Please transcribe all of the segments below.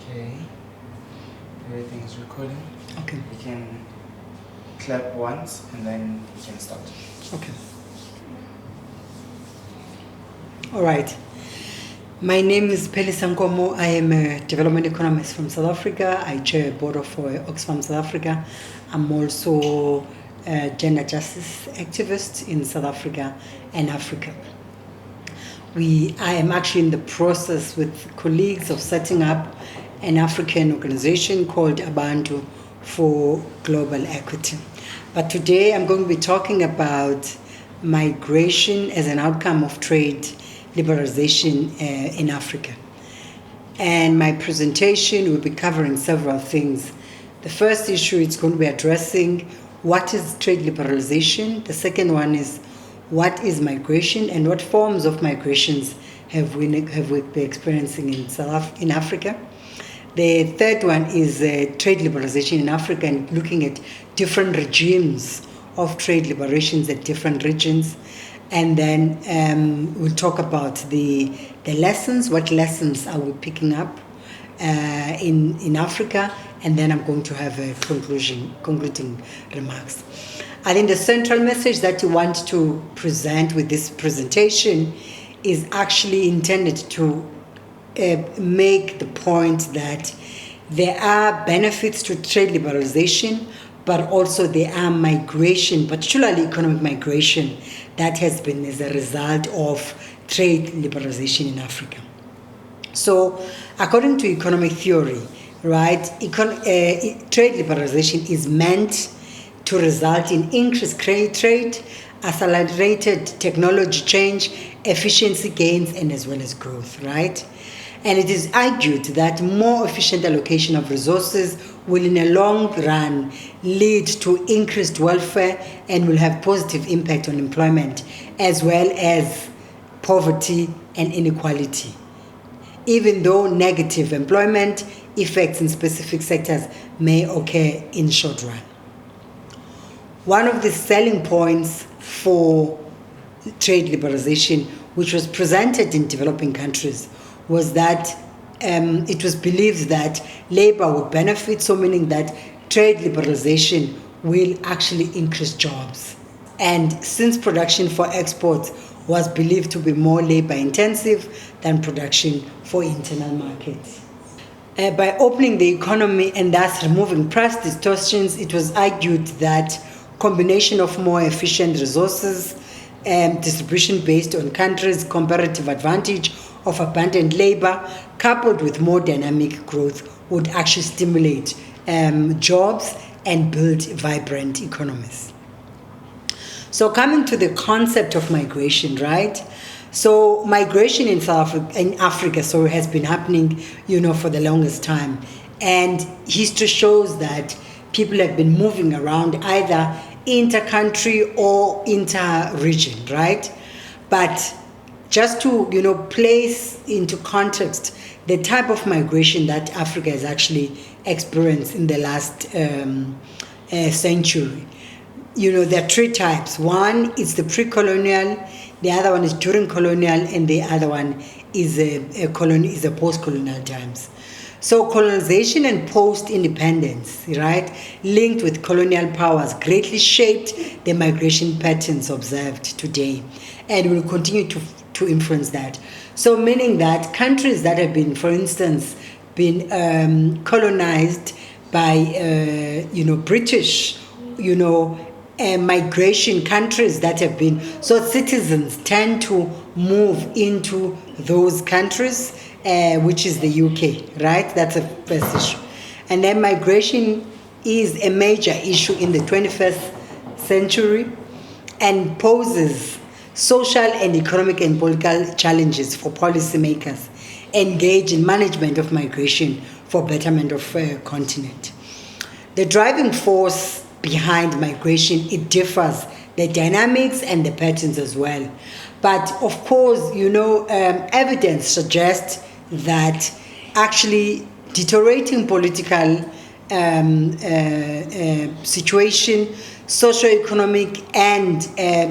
Okay, everything is recording. Okay. You can clap once and then you can start. Okay. All right. My name is Peli Sankomo. I am a development economist from South Africa. I chair a board of Oxfam South Africa. I'm also a gender justice activist in South Africa and Africa. I am actually in the process with colleagues of setting up an African organization called Abantu for Global Equity. But today I'm going to be talking about migration as an outcome of trade liberalization in Africa. And my presentation will be covering several things. The first issue is going to be addressing what is trade liberalization. The second one is what is migration and what forms of migrations have we been experiencing in Africa. The third one is trade liberalization in Africa and looking at different regimes of trade liberations at different regions. And then we'll talk about the lessons, what lessons are we picking up in Africa, and then I'm going to have a concluding remarks. I think the central message that you want to present with this presentation is actually intended to make the point that there are benefits to trade liberalization, but also there are migration, particularly economic migration, that has been as a result of trade liberalization in Africa. So, according to economic theory, right, trade liberalization is meant to result in increased trade, accelerated technology change, efficiency gains, and as well as growth, right? And it is argued that more efficient allocation of resources will in a long run lead to increased welfare and will have positive impact on employment as well as poverty and inequality, even though negative employment effects in specific sectors may occur in short run. One of the selling points for trade liberalization, which was presented in developing countries, was that it was believed that labor would benefit, so meaning that trade liberalization will actually increase jobs. And since production for exports was believed to be more labor intensive than production for internal markets. By opening the economy and thus removing price distortions, it was argued that combination of more efficient resources and distribution based on countries' comparative advantage of abundant labor coupled with more dynamic growth would actually stimulate jobs and build vibrant economies. So coming to the concept of migration, right? So migration in Africa has been happening, for the longest time. And history shows that people have been moving around either inter-country or inter-region, right? But just to, place into context the type of migration that Africa has actually experienced in the last century. There are three types. One is the pre-colonial, the other one is during colonial, and the other one is a post-colonial times. So colonization and post-independence, right, linked with colonial powers greatly shaped the migration patterns observed today and will continue to influence that. So meaning that countries that have been, for instance, colonized by, British, migration countries that have been, so citizens tend to move into those countries, which is the UK, right? That's a first issue. And then migration is a major issue in the 21st century and poses social and economic and political challenges for policymakers engaged in management of migration for betterment of continent. The driving force behind migration, it differs, the dynamics and the patterns as well. But of course, evidence suggests that actually deteriorating political situation, socio-economic and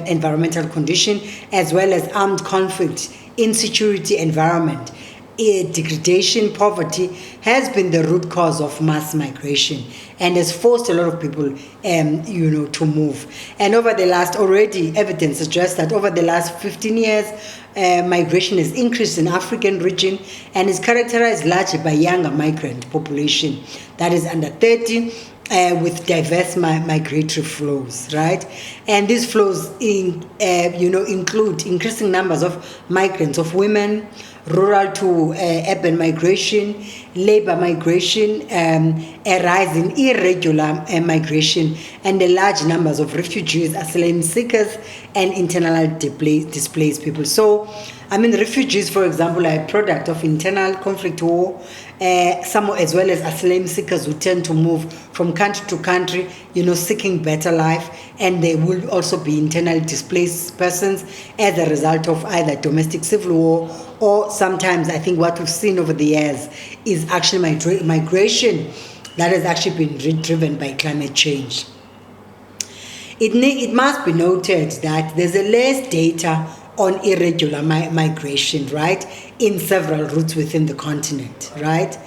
environmental condition, as well as armed conflict, insecurity environment, degradation, poverty has been the root cause of mass migration and has forced a lot of people, to move. And over the last, already evidence suggests that over the last 15 years, migration has increased in African region and is characterized largely by younger migrant population that is under 30. With diverse migratory flows, right? And these flows include increasing numbers of migrants, of women, rural to urban migration, labor migration, a rise in irregular migration, and the large numbers of refugees, asylum seekers, and internally displaced people. So, refugees, for example, are a product of internal conflict, war, some as well as asylum seekers who tend to move from country to country, seeking better life, and they will also be internally displaced persons as a result of either domestic civil war or sometimes, I think what we've seen over the years is actually migration that has actually been driven by climate change. It must be noted that there's a less data on irregular migration, right, in several routes within the continent, right?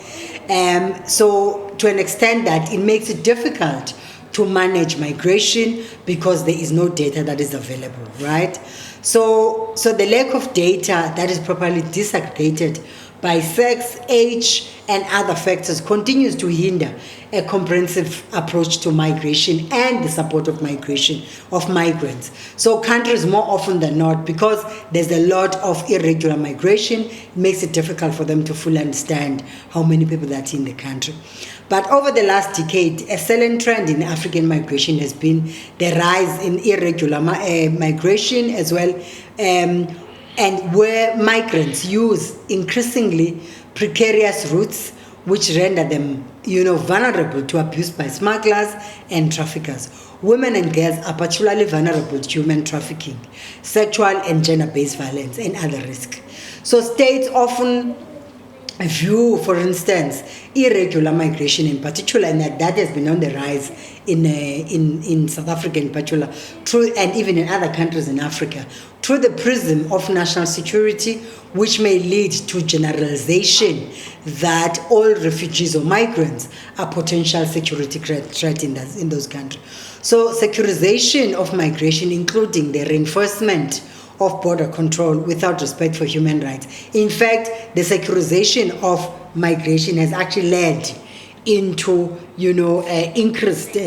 So to an extent that it makes it difficult to manage migration because there is no data that is available, right? So the lack of data that is properly disaggregated by sex, age, and other factors continues to hinder a comprehensive approach to migration and the support of migration of migrants. So countries more often than not, because there's a lot of irregular migration, it makes it difficult for them to fully understand how many people that are in the country. But over the last decade, a salient trend in African migration has been the rise in irregular migration as well, and where migrants use increasingly precarious routes which render them, vulnerable to abuse by smugglers and traffickers. Women and girls are particularly vulnerable to human trafficking, sexual and gender-based violence, and other risks. So states often view, for instance, irregular migration in particular, and that has been on the rise in South Africa in particular, and even in other countries in Africa, through the prism of national security, which may lead to generalization that all refugees or migrants are potential security threat in those countries. So securization of migration, including the reinforcement of border control without respect for human rights. In fact, the securization of migration has actually led into, increased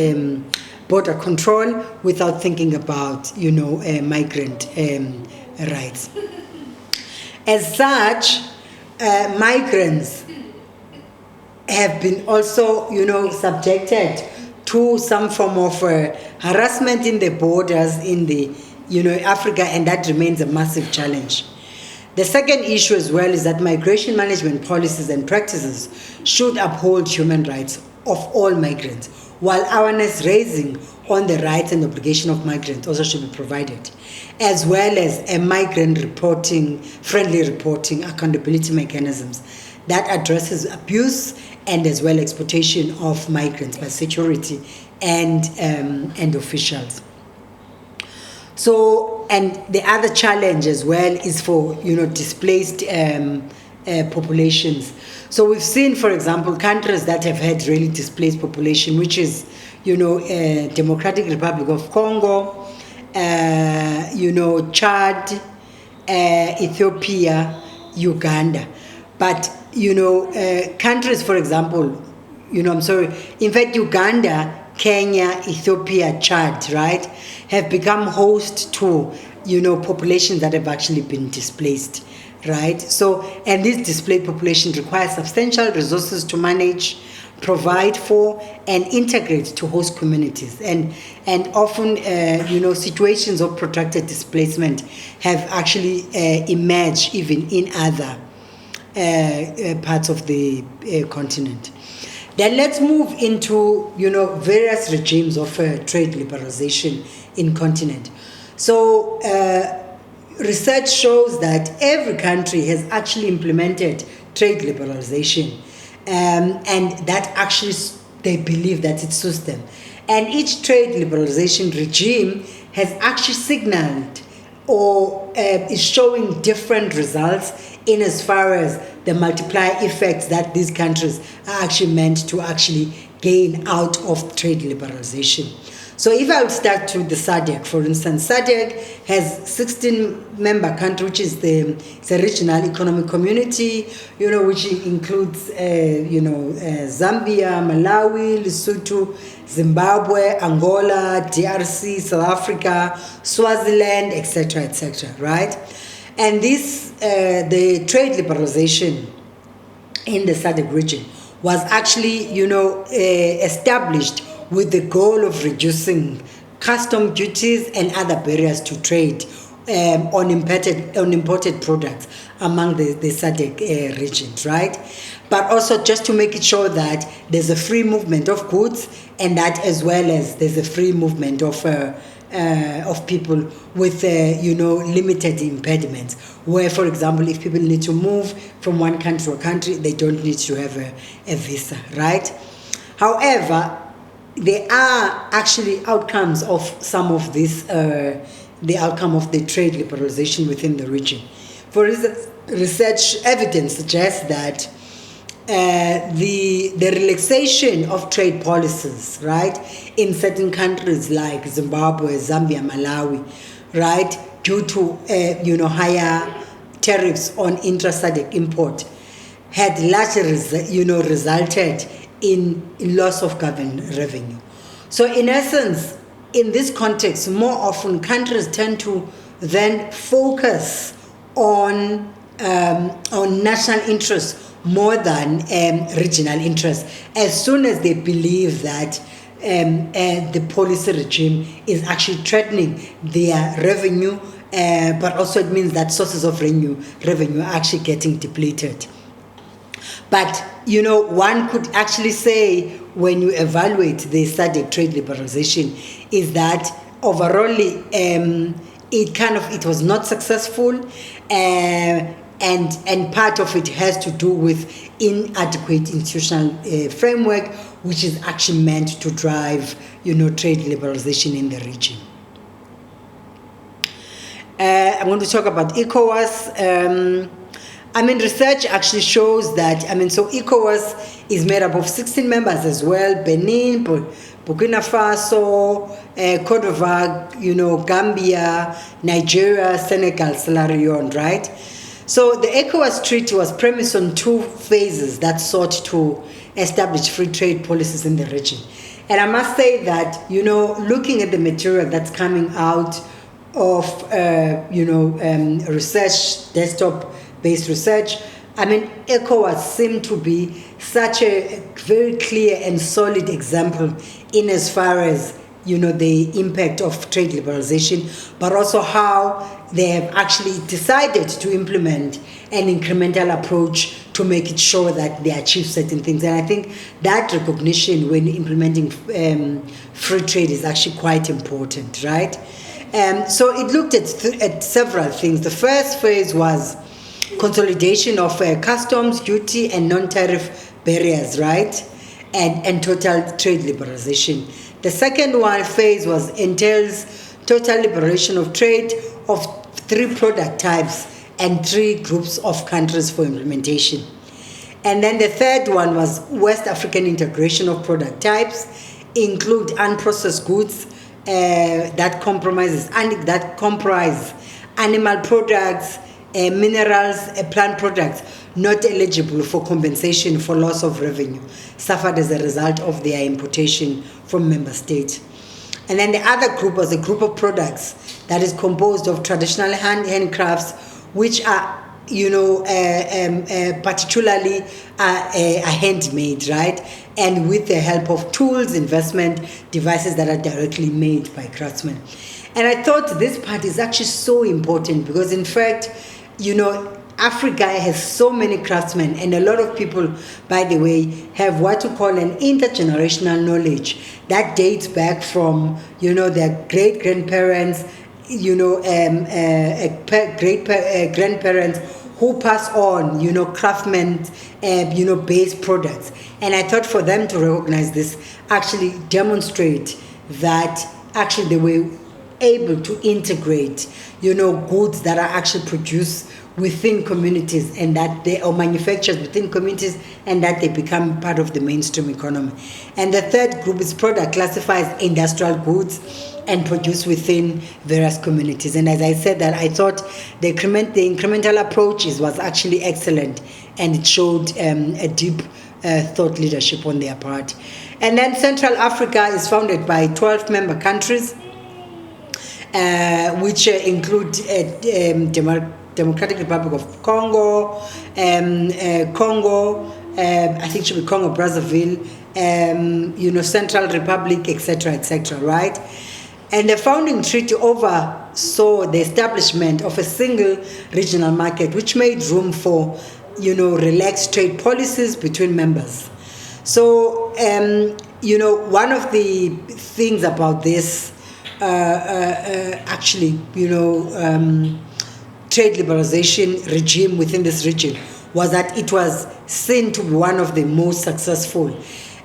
border control without thinking about, migrant rights. As such, migrants have been also, subjected to some form of harassment in the borders in the Africa, and that remains a massive challenge. The second issue as well is that migration management policies and practices should uphold human rights of all migrants, while awareness raising on the rights and obligation of migrants also should be provided, as well as a migrant friendly reporting accountability mechanisms that addresses abuse and as well exploitation of migrants by security and officials. So, and the other challenge as well is for, displaced populations. So we've seen, for example, countries that have had really displaced population, which is, Democratic Republic of Congo, Chad, Ethiopia, Uganda. But, countries, for example, in fact, Uganda, Kenya, Ethiopia, Chad, right, have become host to, populations that have actually been displaced, right? So, and this displaced population requires substantial resources to manage, provide for, and integrate to host communities. And often, situations of protracted displacement have actually emerged even in other parts of the continent. Then let's move into, various regimes of trade liberalization in continent. So research shows that every country has actually implemented trade liberalization, and that actually they believe that it suits them. And each trade liberalization regime has actually signaled or is showing different results in as far as the multiplier effects that these countries are actually meant to actually gain out of trade liberalization. So if I would start with the SADC, for instance, SADC has 16 member countries, which is it's a regional economic community, which includes, Zambia, Malawi, Lesotho, Zimbabwe, Angola, DRC, South Africa, Swaziland, etc., right? And this, the trade liberalization in the SADC region was actually, established with the goal of reducing custom duties and other barriers to trade on imported products among the SADC regions, right? But also just to make it sure that there's a free movement of goods, and that as well as there's a free movement of people with limited impediments, where, for example, if people need to move from one country to a country, they don't need to have a visa, right? However, there are actually outcomes of some of this, the outcome of the trade liberalization within the region. For instance, research evidence suggests that the relaxation of trade policies, right, in certain countries like Zimbabwe, Zambia, Malawi, right, due to higher tariffs on intra-SADC import, had largely resulted in loss of government revenue. So in essence, in this context, more often countries tend to then focus on national interests more than regional interests, as soon as they believe that the policy regime is actually threatening their revenue, but also it means that sources of revenue are actually getting depleted. But, one could actually say, when you evaluate the SADC trade liberalization, is that overall it was not successful, and part of it has to do with inadequate institutional framework, which is actually meant to drive, trade liberalization in the region. I'm going to talk about ECOWAS. Research actually shows that, so ECOWAS is made up of 16 members as well: Benin, Burkina Faso, Cote d'Ivoire, Gambia, Nigeria, Senegal, Sierra Leone, right? So the ECOWAS treaty was premised on two phases that sought to establish free trade policies in the region. And I must say that, looking at the material that's coming out of, research, desktop-based research, ECOWAS seemed to be such a very clear and solid example in as far as, the impact of trade liberalization, but also how they have actually decided to implement an incremental approach to make it sure that they achieve certain things. And I think that recognition when implementing free trade is actually quite important, right? So it looked at several things. The first phase was consolidation of customs, duty, and non-tariff barriers, right? And total trade liberalization. The second phase entails total liberation of trade of 3 product types and 3 groups of countries for implementation. And then the third one was West African integration of product types, include unprocessed goods that comprise animal products, minerals, plant products not eligible for compensation for loss of revenue suffered as a result of their importation from member states. And then the other group was a group of products that is composed of traditional handcrafts, which are, particularly handmade, right? And with the help of tools, investment, devices that are directly made by craftsmen. And I thought this part is actually so important because, in fact, Africa has so many craftsmen, and a lot of people, by the way, have what we call an intergenerational knowledge that dates back from, their great-grandparents, grandparents who pass on, craftsmen, based products. And I thought for them to recognize this actually demonstrate that actually the way able to integrate, goods that are actually produced within communities and that they are manufactured within communities and that they become part of the mainstream economy. And the third group is product classifies industrial goods and produced within various communities. And as I said that, I thought the incremental approach was actually excellent, and it showed a deep thought leadership on their part. And then Central Africa is founded by 12 member countries, which include Democratic Republic of Congo, I think it should be Congo Brazzaville, Central Republic, etc., right? And the founding treaty oversaw the establishment of a single regional market, which made room for, relaxed trade policies between members. So, one of the things about this, trade liberalization regime within this region was that it was seen to be one of the most successful.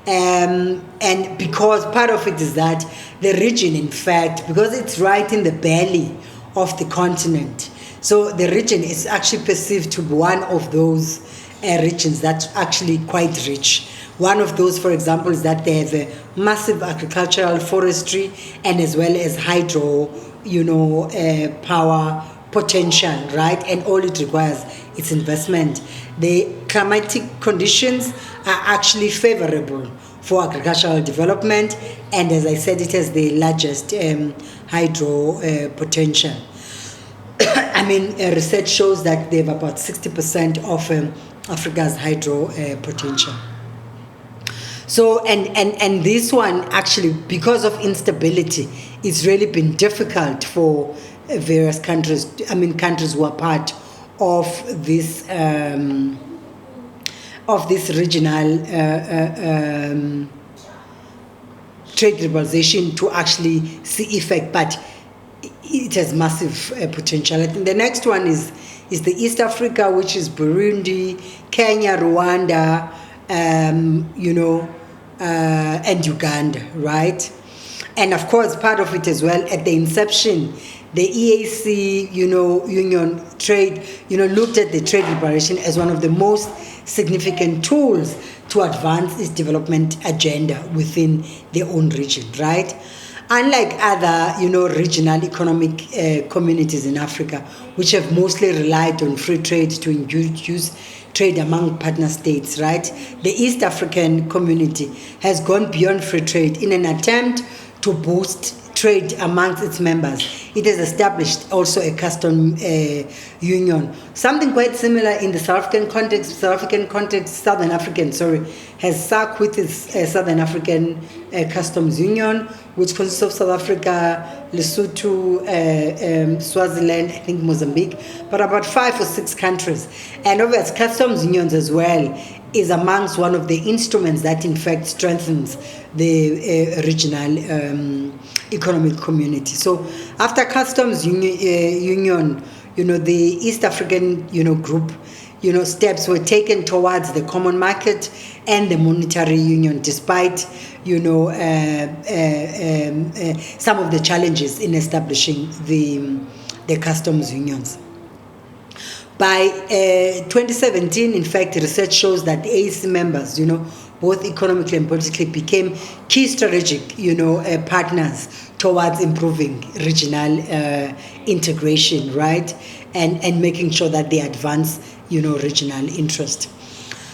And because part of it is that the region, in fact, because it's right in the belly of the continent, so the region is actually perceived to be one of those regions that's actually quite rich. One of those, for example, is that they have a massive agricultural forestry and as well as hydro, power potential, right? And all it requires is investment. The climatic conditions are actually favorable for agricultural development, and as I said, it has the largest hydro potential. Research shows that they have about 60% of Africa's hydro potential. So, and this one actually, because of instability, it's really been difficult for various countries, countries who are part of this regional trade liberalization to actually see effect, but it has massive potential. I think the next one is the East Africa, which is Burundi, Kenya, Rwanda, and Uganda, right? And of course, part of it as well, at the inception, the EAC, Union Trade, looked at the trade liberation as one of the most significant tools to advance its development agenda within their own region, right? Unlike other, regional economic communities in Africa, which have mostly relied on free trade to induce trade among partner states, right? The East African community has gone beyond free trade in an attempt to boost trade amongst its members. It has established also a custom union. Something quite similar in the Southern African, has SAC with its Southern African Customs Union, which consists of South Africa, Lesotho, Swaziland, I think Mozambique, but about 5 or 6 countries. And obviously customs unions as well is amongst one of the instruments that in fact strengthens the regional economic community. So after customs union, the East African, group, steps were taken towards the common market and the monetary union, despite, some of the challenges in establishing the customs unions. By 2017, in fact, research shows that the AEC members, both economically and politically, became key strategic, partners towards improving regional integration, right? And making sure that they advance, regional interest.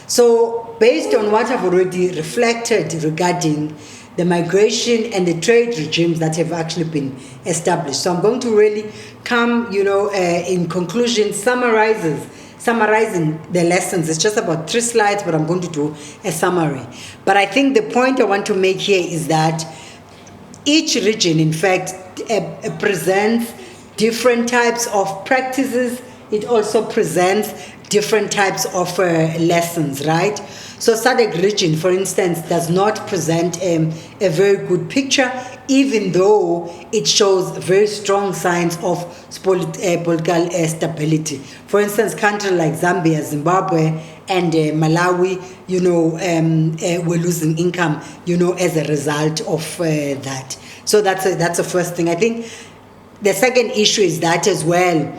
So based on what I've already reflected regarding the migration and the trade regimes that have actually been established. So I'm going to really come, in conclusion, summarizing the lessons. It's just about 3 slides, but I'm going to do a summary. But I think the point I want to make here is that each region, in fact, presents different types of practices. It also presents different types of lessons, right? So SADC region, for instance, does not present a very good picture, even though it shows very strong signs of political stability. For instance, countries like Zambia, Zimbabwe, and Malawi, were losing income, as a result of that. So that's the first thing. I think the second issue is that as well,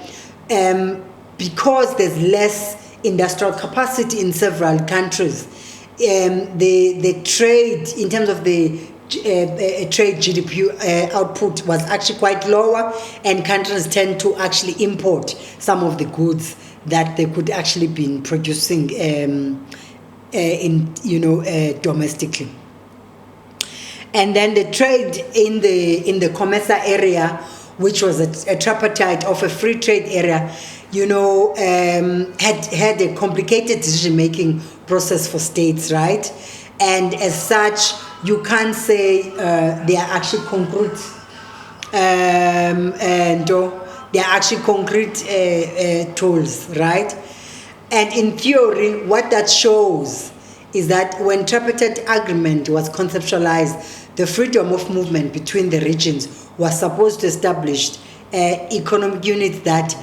because there's less industrial capacity in several countries, the trade in terms of the trade GDP output was actually quite lower, and countries tend to actually import some of the goods that they could actually be producing domestically. And then the trade in the COMESA area, which was a tripartite of a free trade area, had a complicated decision-making process for states, right? And as such, you can't say they are actually concrete, they are actually concrete tools, right? And in theory, what that shows is that when tripartite agreement was conceptualized, the freedom of movement between the regions was supposed to establish economic units that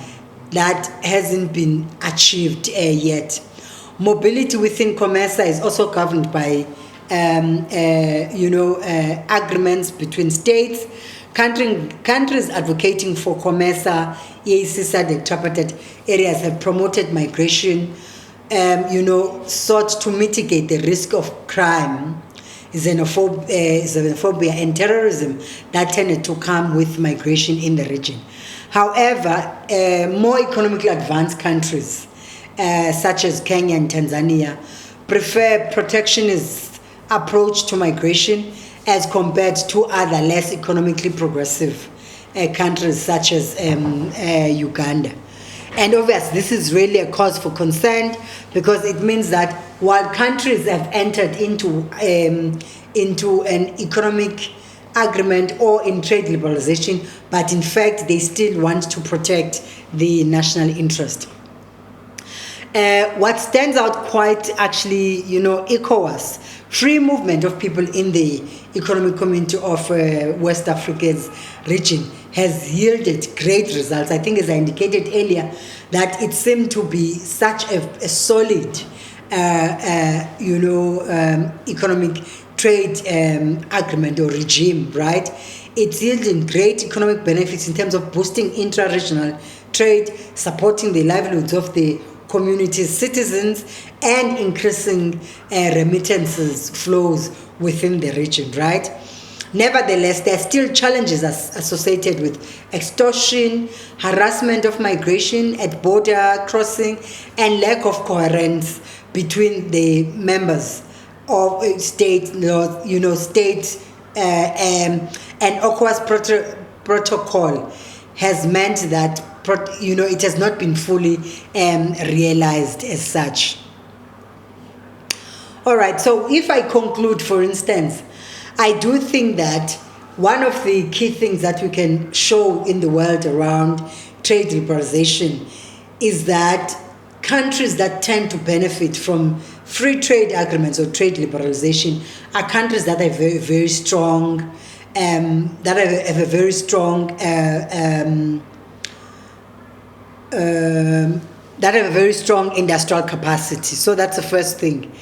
hasn't been achieved yet. Mobility within COMESA is also governed by agreements between states. Countries advocating for COMESA, EAC, SADC, tripartite areas have promoted migration, sought to mitigate the risk of crime, xenophobia, and terrorism that tended to come with migration in the region. However, more economically advanced countries, such as Kenya and Tanzania, prefer protectionist approach to migration as compared to other less economically progressive countries such as Uganda. And obviously, this is really a cause for concern, because it means that while countries have entered into an economic agreement or in trade liberalization, but in fact, they still want to protect the national interest. What stands out quite actually, ECOWAS, free movement of people in the economic community of West Africa's region has yielded great results. I think, as I indicated earlier, that it seemed to be such a solid, economic trade agreement or regime, right? It's yielding great economic benefits in terms of boosting intra-regional trade, supporting the livelihoods of the community's citizens, and increasing remittances flows within the region, right? Nevertheless, there are still challenges associated with extortion, harassment of migration at border crossing, and lack of coherence between the members of state, states, and ECOWAS protocol has meant that it has not been fully realized as such. All right, so if I conclude, for instance, I do think that one of the key things that we can show in the world around trade liberalization is that countries that tend to benefit from free trade agreements or trade liberalization are countries that have very, very strong, industrial capacity. So that's the first thing.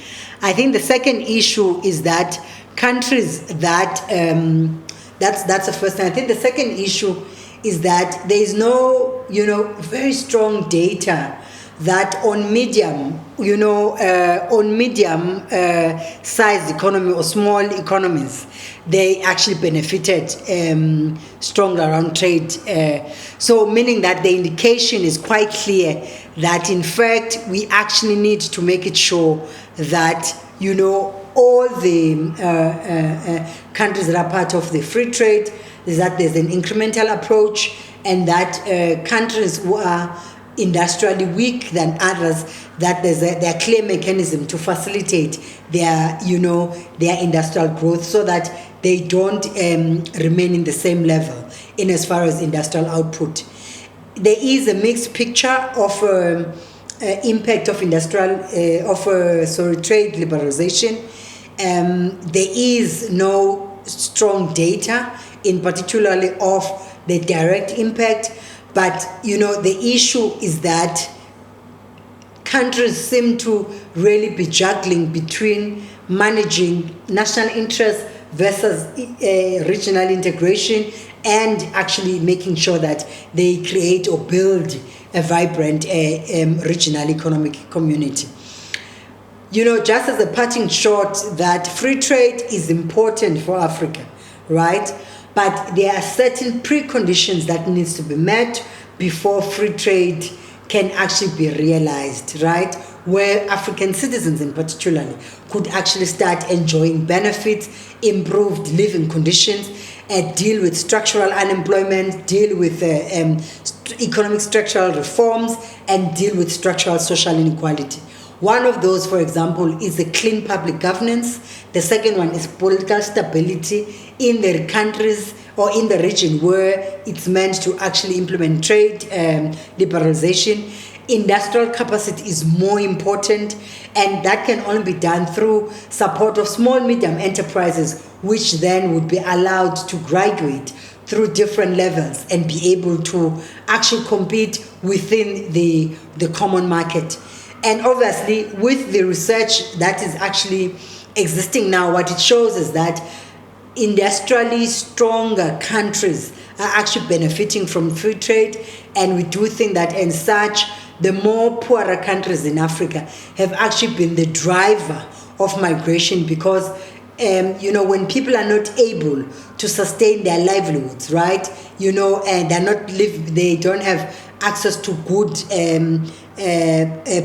I think the second issue is that countries that that's the first thing. I think the second issue is that there is no very strong data that on medium sized economy or small economies, they actually benefited strongly around trade. So meaning that the indication is quite clear that in fact we actually need to make it sure that all the countries that are part of the free trade is that there's an incremental approach, and that countries who are industrially weak than others, that there's a clear mechanism to facilitate their industrial growth, so that they don't remain in the same level in as far as industrial output. There is a mixed picture of impact of trade liberalization. There is no strong data, in particularly of the direct impact. But, the issue is that countries seem to really be juggling between managing national interests versus regional integration, and actually making sure that they create or build a vibrant regional economic community. Just as a parting shot, that free trade is important for Africa, right? But there are certain preconditions that needs to be met before free trade can actually be realized, right? Where African citizens in particular could actually start enjoying benefits, improved living conditions, deal with structural unemployment, deal with economic structural reforms, and deal with structural social inequality. One of those, for example, is a clean public governance. The second one is political stability in the countries or in the region where it's meant to actually implement trade liberalization. Industrial capacity is more important, and that can only be done through support of small, medium enterprises, which then would be allowed to graduate through different levels and be able to actually compete within the common market. And obviously, with the research that is actually existing now, what it shows is that industrially stronger countries are actually benefiting from free trade, and we do think that in such, the more poorer countries in Africa have actually been the driver of migration, because when people are not able to sustain their livelihoods, right? And they don't have access to good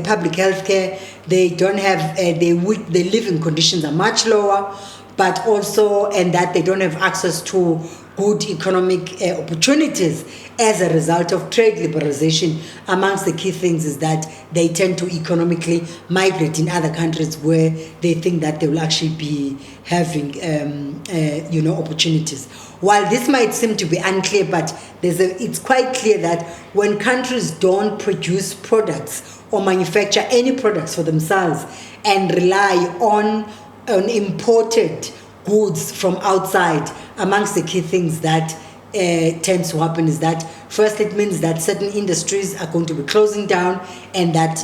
public health care. They don't have their living conditions are much lower, but also, and that they don't have access to good economic opportunities as a result of trade liberalization. Amongst the key things is that they tend to economically migrate in other countries where they think that they will actually be having opportunities. While this might seem to be unclear, but it's quite clear that when countries don't produce products or manufacture any products for themselves and rely on imported goods from outside, amongst the key things that tends to happen is that first, it means that certain industries are going to be closing down, and that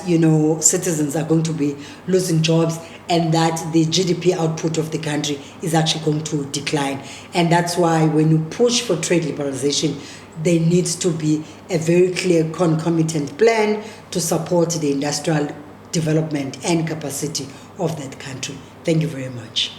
citizens are going to be losing jobs, and that the GDP output of the country is actually going to decline. And that's why when you push for trade liberalization, there needs to be a very clear concomitant plan to support the industrial development and capacity of that country. Thank you very much.